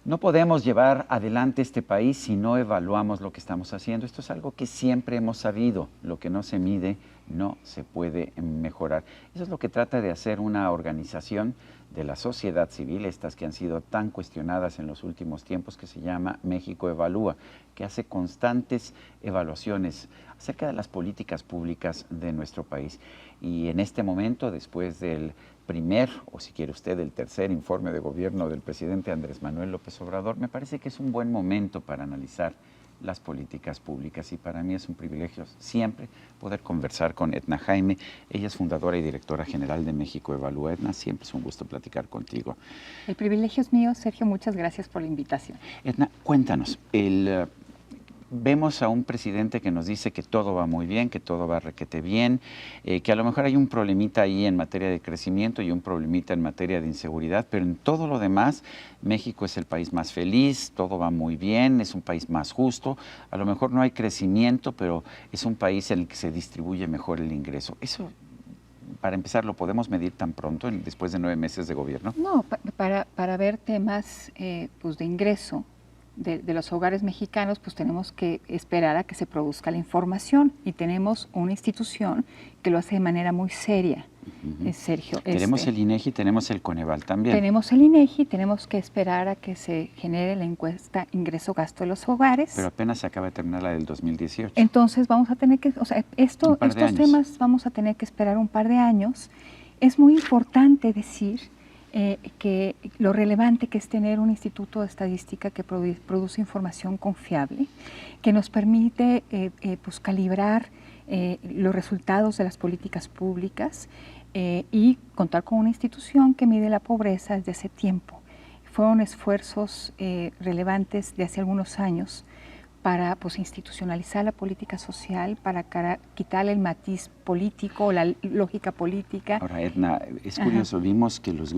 No podemos llevar adelante este país si no evaluamos lo que estamos haciendo. Esto es algo que siempre hemos sabido. Lo que no se mide no se puede mejorar. Eso es lo que trata de hacer una organización de la sociedad civil, estas que han sido tan cuestionadas en los últimos tiempos, que se llama México Evalúa, que hace constantes evaluaciones acerca de las políticas públicas de nuestro país. Y en este momento, después del primer, o si quiere usted, el tercer informe de gobierno del presidente Andrés Manuel López Obrador, me parece que es un buen momento para analizar las políticas públicas, y para mí es un privilegio siempre poder conversar con Edna Jaime. Ella es fundadora y directora general de México Evalúa. Edna, siempre es un gusto platicar contigo. El privilegio es mío, Sergio, muchas gracias por la invitación. Edna, cuéntanos, vemos a un presidente que nos dice que todo va muy bien, que todo va requete bien, que a lo mejor hay un problemita ahí en materia de crecimiento y un problemita en materia de inseguridad, pero en todo lo demás, México es el país más feliz, todo va muy bien, es un país más justo, a lo mejor no hay crecimiento, pero es un país en el que se distribuye mejor el ingreso. Eso, para empezar, ¿lo podemos medir tan pronto, después de 9 meses de gobierno? No, para ver temas pues de ingreso de los hogares mexicanos, pues tenemos que esperar a que se produzca la información, y tenemos una institución que lo hace de manera muy seria, Sergio. Tenemos el INEGI, tenemos el Coneval también. Tenemos el INEGI, tenemos que esperar a que se genere la encuesta ingreso-gasto de los hogares. Pero apenas se acaba de terminar la del 2018. Entonces vamos a tener que, o sea, estos temas vamos a tener que esperar un par de años. Es muy importante decir que lo relevante que es tener un instituto de estadística que produce información confiable, que nos permite pues calibrar los resultados de las políticas públicas y contar con una institución que mide la pobreza desde hace tiempo. Fueron esfuerzos relevantes de hace algunos años para pues, institucionalizar la política social, para quitarle el matiz político, la lógica política. Ahora, Edna, es curioso, vimos que los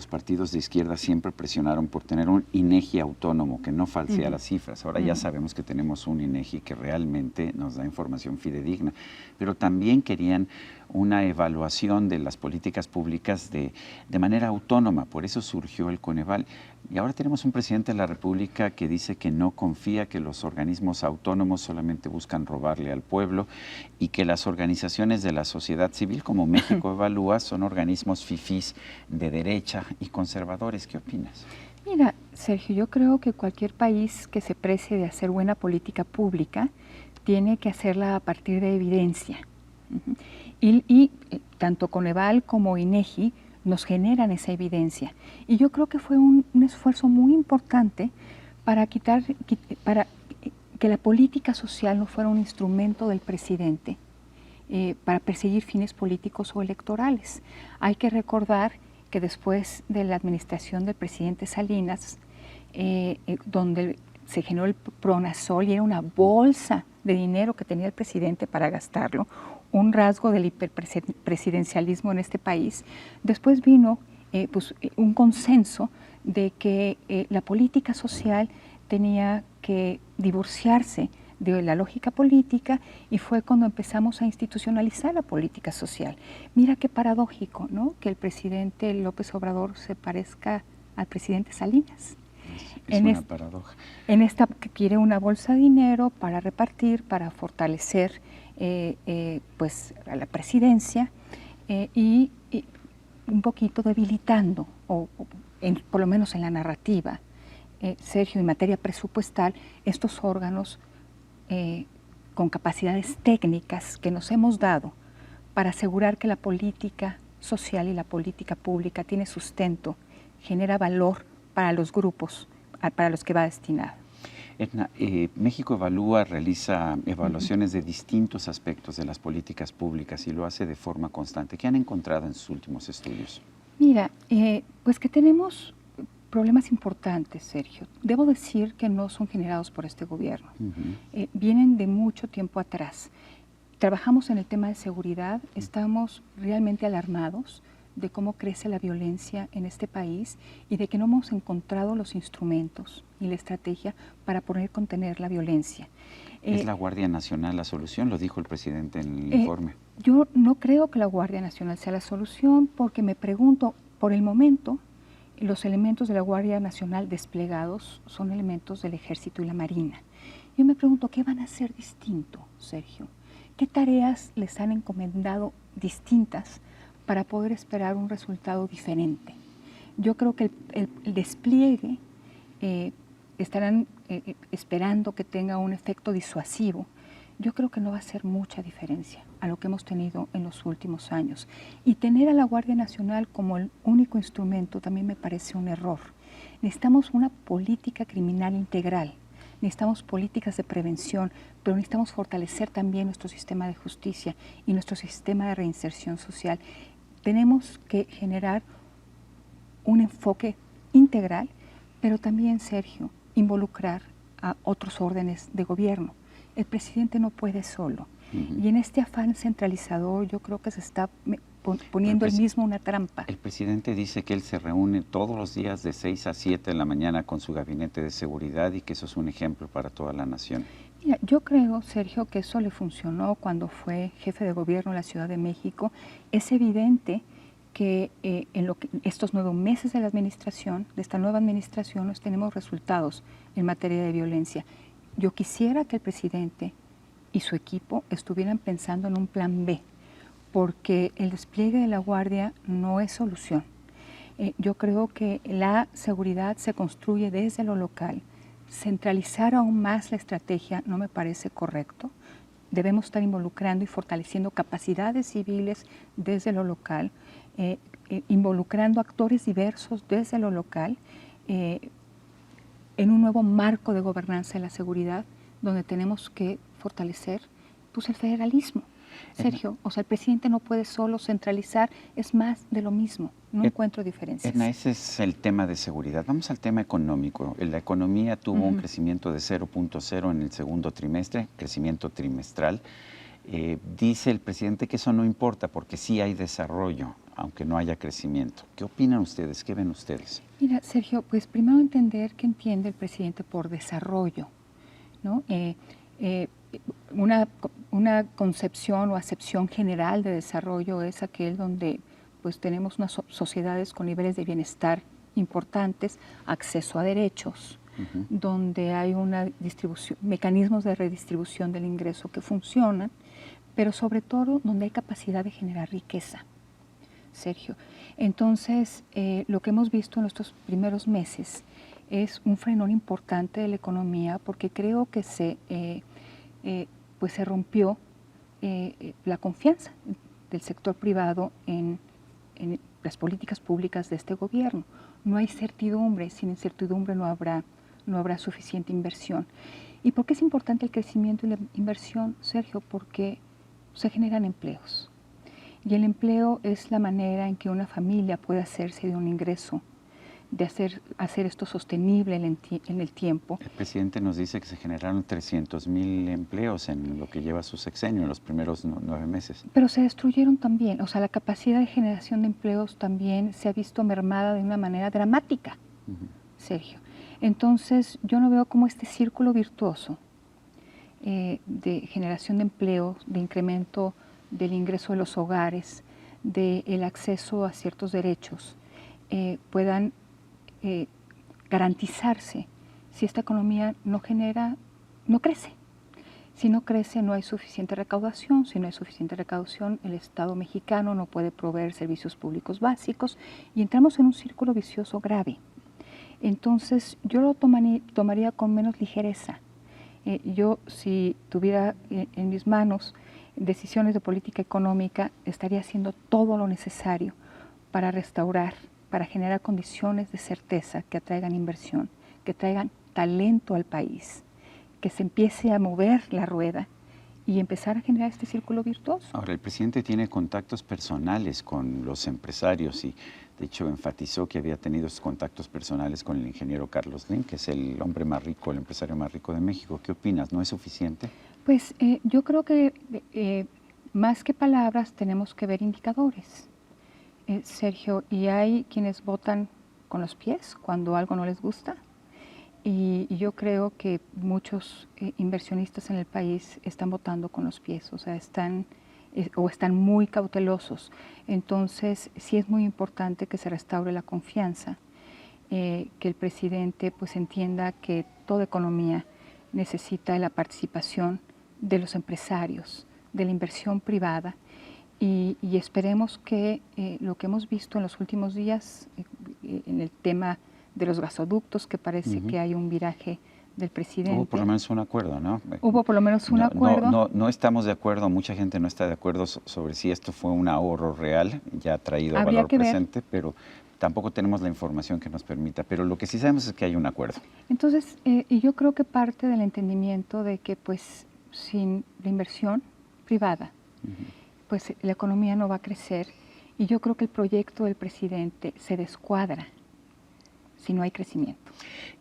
partidos de izquierda siempre presionaron por tener un INEGI autónomo que no falsea las cifras. Ahora ya sabemos que tenemos un INEGI que realmente nos da información fidedigna, pero también querían una evaluación de las políticas públicas de manera autónoma, por eso surgió el Coneval. Y ahora tenemos un presidente de la República que dice que no confía, que los organismos autónomos solamente buscan robarle al pueblo, y que las organizaciones de la sociedad civil como México Evalúa son organismos fifís de derecha y conservadores. ¿Qué opinas? Mira, Sergio, yo creo que cualquier país que se precie de hacer buena política pública tiene que hacerla a partir de evidencia. Y tanto Coneval como INEGI nos generan esa evidencia. Y yo creo que fue un esfuerzo muy importante para para que la política social no fuera un instrumento del presidente para perseguir fines políticos o electorales. Hay que recordar que después de la administración del presidente Salinas, donde se generó el Pronasol y era una bolsa de dinero que tenía el presidente para gastarlo, un rasgo del hiperpresidencialismo en este país. Después vino pues, un consenso de que la política social tenía que divorciarse de la lógica política, y fue cuando empezamos a institucionalizar la política social. Mira qué paradójico, ¿no?, que el presidente López Obrador se parezca al presidente Salinas. Es una paradoja. En esta que quiere una bolsa de dinero para repartir, para fortalecer pues a la presidencia y un poquito debilitando, por lo menos en la narrativa, Sergio, en materia presupuestal, estos órganos con capacidades técnicas que nos hemos dado para asegurar que la política social y la política pública tiene sustento, genera valor para los grupos para los que va destinado. Edna, México Evalúa realiza evaluaciones de distintos aspectos de las políticas públicas y lo hace de forma constante. ¿Qué han encontrado en sus últimos estudios? Mira, pues que tenemos problemas importantes, Sergio. Debo decir que no son generados por este gobierno. Vienen de mucho tiempo atrás. Trabajamos en el tema de seguridad, estamos realmente alarmados de cómo crece la violencia en este país y de que no hemos encontrado los instrumentos y la estrategia para poder contener la violencia. ¿Es la Guardia Nacional la solución? Lo dijo el presidente en el informe. Yo no creo que la Guardia Nacional sea la solución, porque me pregunto, por el momento, los elementos de la Guardia Nacional desplegados son elementos del Ejército y la Marina. Yo me pregunto, ¿qué van a hacer distinto, Sergio? ¿Qué tareas les han encomendado distintas para poder esperar un resultado diferente? Yo creo que el despliegue estarán esperando que tenga un efecto disuasivo. Yo creo que no va a hacer mucha diferencia a lo que hemos tenido en los últimos años. Y tener a la Guardia Nacional como el único instrumento también me parece un error. Necesitamos una política criminal integral, necesitamos políticas de prevención, pero necesitamos fortalecer también nuestro sistema de justicia y nuestro sistema de reinserción social. Tenemos que generar un enfoque integral, pero también, Sergio, involucrar a otros órdenes de gobierno. El presidente no puede solo. Y en este afán centralizador yo creo que se está poniendo él mismo una trampa. El presidente dice que él se reúne todos los días de 6 a 7 de la mañana con su gabinete de seguridad y que eso es un ejemplo para toda la nación. Mira, yo creo, Sergio, que eso le funcionó cuando fue jefe de gobierno en la Ciudad de México. Es evidente que estos 9 meses de la administración, de esta nueva administración, nos tenemos resultados en materia de violencia. Yo quisiera que el presidente y su equipo estuvieran pensando en un plan B, porque el despliegue de la Guardia no es solución. Yo creo que la seguridad se construye desde lo local. Centralizar aún más la estrategia no me parece correcto. Debemos estar involucrando y fortaleciendo capacidades civiles desde lo local, involucrando actores diversos desde lo local, en un nuevo marco de gobernanza de la seguridad, donde tenemos que fortalecer pues, el federalismo. Sergio, o sea, el presidente no puede solo centralizar, es más de lo mismo, no encuentro diferencias. Edna, ese es el tema de seguridad. Vamos al tema económico. La economía tuvo un crecimiento de 0.0 en el segundo trimestre, crecimiento trimestral. Dice el presidente que eso no importa porque sí hay desarrollo, aunque no haya crecimiento. ¿Qué opinan ustedes? ¿Qué ven ustedes? Mira, Sergio, pues primero entender qué entiende el presidente por desarrollo, ¿no? Una concepción o acepción general de desarrollo es aquel donde pues tenemos unas sociedades con niveles de bienestar importantes, acceso a derechos, donde hay una distribución, mecanismos de redistribución del ingreso que funcionan, pero sobre todo donde hay capacidad de generar riqueza. Sergio, entonces lo que hemos visto en estos primeros meses es un frenón importante de la economía porque creo que pues se rompió la confianza del sector privado en las políticas públicas de este gobierno. No hay certidumbre, sin incertidumbre no habrá suficiente inversión. ¿Y por qué es importante el crecimiento y la inversión, Sergio? Porque se generan empleos. Y el empleo es la manera en que una familia puede hacerse de un ingreso, de hacer esto sostenible en el tiempo. El presidente nos dice que se generaron 300,000 empleos en lo que lleva su sexenio, en los primeros 9 meses. Pero se destruyeron también, o sea, la capacidad de generación de empleos también se ha visto mermada de una manera dramática, Sergio. Entonces, yo no veo como este círculo virtuoso de generación de empleo, de incremento del ingreso de los hogares, del acceso a ciertos derechos, puedan garantizarse si esta economía no crece. Si no crece, no hay suficiente recaudación. Si no hay suficiente recaudación, el Estado mexicano no puede proveer servicios públicos básicos y entramos en un círculo vicioso grave. Entonces, yo lo tomaría con menos ligereza. Yo, si tuviera en mis manos decisiones de política económica, estaría haciendo todo lo necesario para restaurar, para generar condiciones de certeza que atraigan inversión, que traigan talento al país, que se empiece a mover la rueda y empezar a generar este círculo virtuoso. Ahora, el presidente tiene contactos personales con los empresarios y, de hecho, enfatizó que había tenido esos contactos personales con el ingeniero Carlos Slim, que es el hombre más rico, el empresario más rico de México. ¿Qué opinas? ¿No es suficiente? Pues yo creo que más que palabras tenemos que ver indicadores, Sergio, y hay quienes votan con los pies cuando algo no les gusta. Y yo creo que muchos inversionistas en el país están votando con los pies, o sea, están muy cautelosos. Entonces, sí es muy importante que se restaure la confianza que el presidente pues entienda que toda economía necesita la participación de los empresarios, de la inversión privada, y esperemos que lo que hemos visto en los últimos días en el tema de los gasoductos, que parece que hay un viraje del presidente. Hubo por lo menos un acuerdo, ¿no? Hubo por lo menos un acuerdo. No estamos de acuerdo, mucha gente no está de acuerdo sobre si esto fue un ahorro real, ya traído a valor presente, pero tampoco tenemos la información que nos permita. Pero lo que sí sabemos es que hay un acuerdo. Entonces, y yo creo que parte del entendimiento de que pues sin la inversión privada, pues la economía no va a crecer, y yo creo que el proyecto del presidente se descuadra si no hay crecimiento.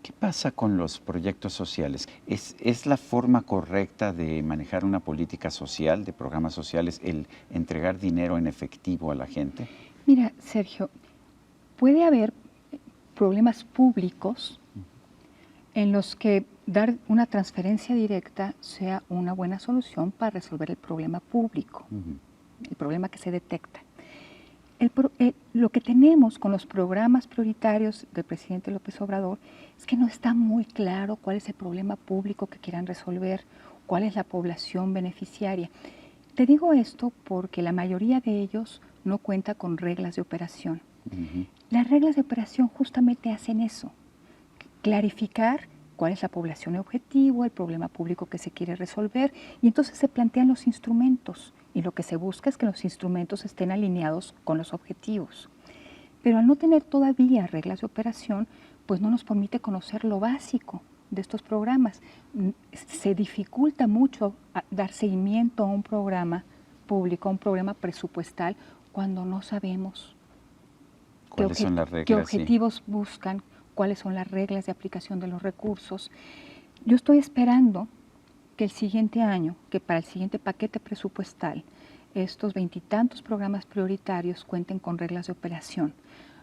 ¿Qué pasa con los proyectos sociales? ¿Es la forma correcta de manejar una política social, de programas sociales, el entregar dinero en efectivo a la gente? Mira, Sergio, puede haber problemas públicos en los que dar una transferencia directa sea una buena solución para resolver el problema público, el problema que se detecta. Lo que tenemos con los programas prioritarios del presidente López Obrador es que no está muy claro cuál es el problema público que quieran resolver, cuál es la población beneficiaria. Te digo esto porque la mayoría de ellos no cuenta con reglas de operación. Las reglas de operación justamente hacen eso, clarificar cuál es la población objetivo, el problema público que se quiere resolver, y entonces se plantean los instrumentos, y lo que se busca es que los instrumentos estén alineados con los objetivos. Pero al no tener todavía reglas de operación, pues no nos permite conocer lo básico de estos programas. Se dificulta mucho dar seguimiento a un programa público, a un programa presupuestal, cuando no sabemos ¿Cuáles son las reglas? qué objetivos buscan, cuáles son las reglas de aplicación de los recursos. Yo estoy esperando que el siguiente año, que para el siguiente paquete presupuestal, estos 20 y tantos programas prioritarios cuenten con reglas de operación.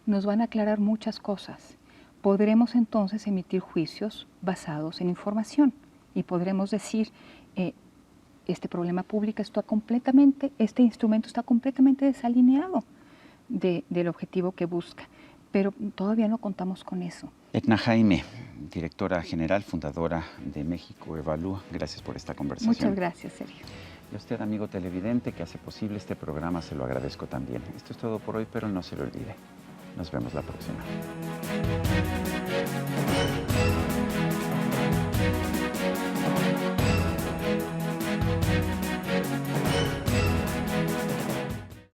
Nos van a aclarar muchas cosas. Podremos entonces emitir juicios basados en información y podremos decir, este problema público está completamente, este instrumento está completamente desalineado del objetivo que busca, pero todavía no contamos con eso. Edna Jaime, directora general, fundadora de México Evalúa, gracias por esta conversación. Muchas gracias, Sergio. Y a usted, amigo televidente, que hace posible este programa, se lo agradezco también. Esto es todo por hoy, pero no se lo olvide. Nos vemos la próxima.